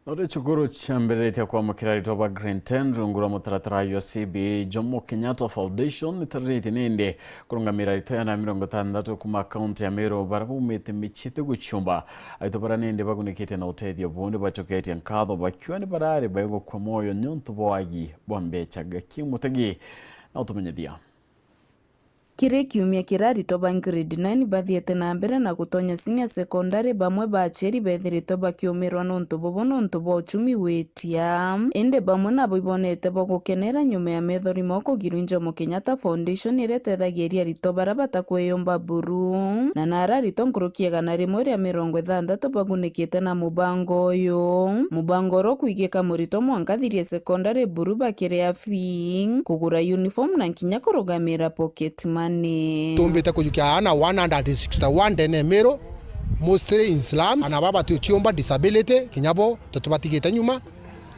Nore chukuru chamberete kwa mukirari toba Green 10 rungura mutaratara ya CBA Jomo Kenyatta Foundation nitarite nende kurungamira itoya na 60 kuma account ya Meru barabumete michite guchumba aitobara nende bagunikite na utedio bundi bachokete nkadho bakiwa ni barare bayogo kwa moyo nyonto bwagi bwambechaga kimutagi na utumenyedia Kire kiumia kirarito ba grade 9 bathiete na mbere na gutonya senior secondary bamwe bacheri bethirito bakiumirwa nontu bobo nontu bo uchumi wetia ende bamwe nabo ibonete bo gukenera nyuma ya methori moko Jomo Kenyatta Foundation iretethagiria rito bara batakweyomba buru na nara rito nkurukiega na rimwe ria 60 bagunikite na mubango uyu mubango ro kuigika murito mwankathirie secondary buru bakirea fee kugura uniform na nkinya kurugamira pocket money. Tumbite kujukia ana 161 dene Meru mostly in slums ana baba tuchiomba disability kinyabo tutubatigite nyuma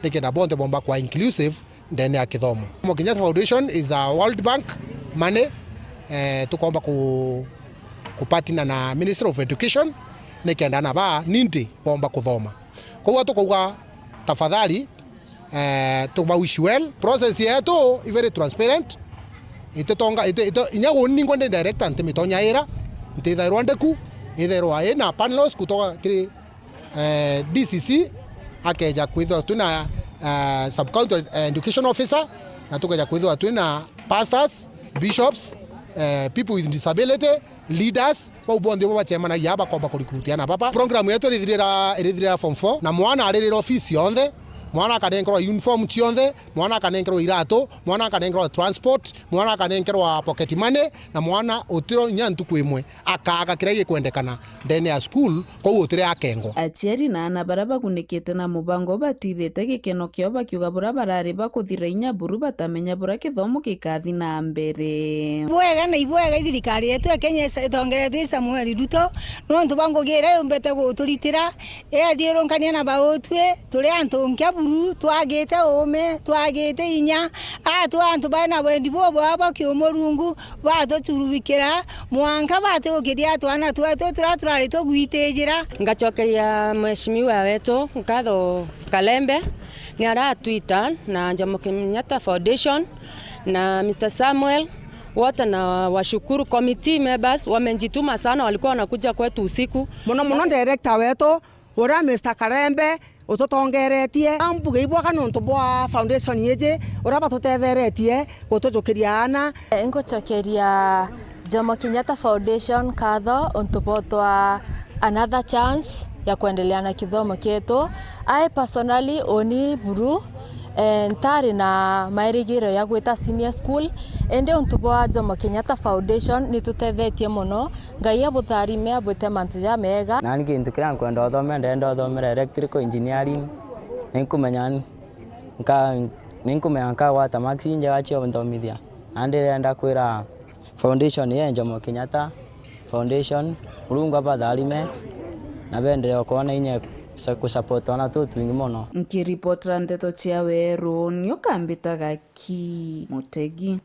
nikenda bonde bomba kwa inclusive dene ya kithomo. Jomo Kenyatta Foundation is a World Bank money tukomba kupatina na Ministry of Education nikenda na ba nindi bomba kuthoma kwa tukuga tafadhali tuba wish well process yetu very transparent itetonga inyago ningo ndi director nte mitonya era nte Rwanda ku ithero na panels kutoka kiri DCC akeja kwithwa tuna sub county education officer na tukaja kwithwa tuna pastors bishops people with disability leaders wa ubonde wa chema na yaba kwa kurikutiana papa program yetu irithira form 4 na mwana arerera office yonde mwana akanenkero uniform chionde mwana akanenkero irato mwana akanenkero transport mwana akanenkero pocket money na mwana utiro nyantu kwimwe akaga kirege kwendekana ndene ya school kwa utire akengo achieri na ana baraba kunikite na mubango batithete gikeno kio bakiuga bura barari bakuthira inya buru batamenya bura kithomo kikathi na mbere bwega na ibwega thirikari yetu ya Kenya itongeretwe Samuel Ruto no ntubango gire umbete guturitira thironkania na bautwe turi antu nkia buru twagite ome twagite inya antu bana wendi bobo abakiomorungu batuturubikira mwanka batukiria twana twetu turari tugwitejira ngachokeria mheshimiwa wetu Nkatho Kalembe ni aratwita na Jomo Kenyatta Foundation na Mr. Samuel wote na washukuru committee members wamenjituma sana, walikuwa wanakuja kwetu usiku muno director wetu ora Mr. Kalembe ututongeretie ambuge ibwaga nontu bwa foundation yeje ora batutetheretie gutujukiria ana ngochokeria Jomo Kenyatta Foundation Nkatho untubotwa another chance ya kuendelea na kithomo kietu. I personally oni buru ntari na mairigiro ya gwita senior school ende untubwa Jomo Kenyatta Foundation nitutethetie muno ngai abutharime abute mantu ja mega nani kintu kira kwenda thome ndenda thomera electrical engineering ninkumenya nka wata maxi nje wachio nthomithia andi ndenda kwira foundation ya Jomo Kenyatta Foundation urungu abatharime na bendere kuona inye kusupport ona twingi muno nkiripotera ndeto cia weru nio kambitaga ki Mutegi.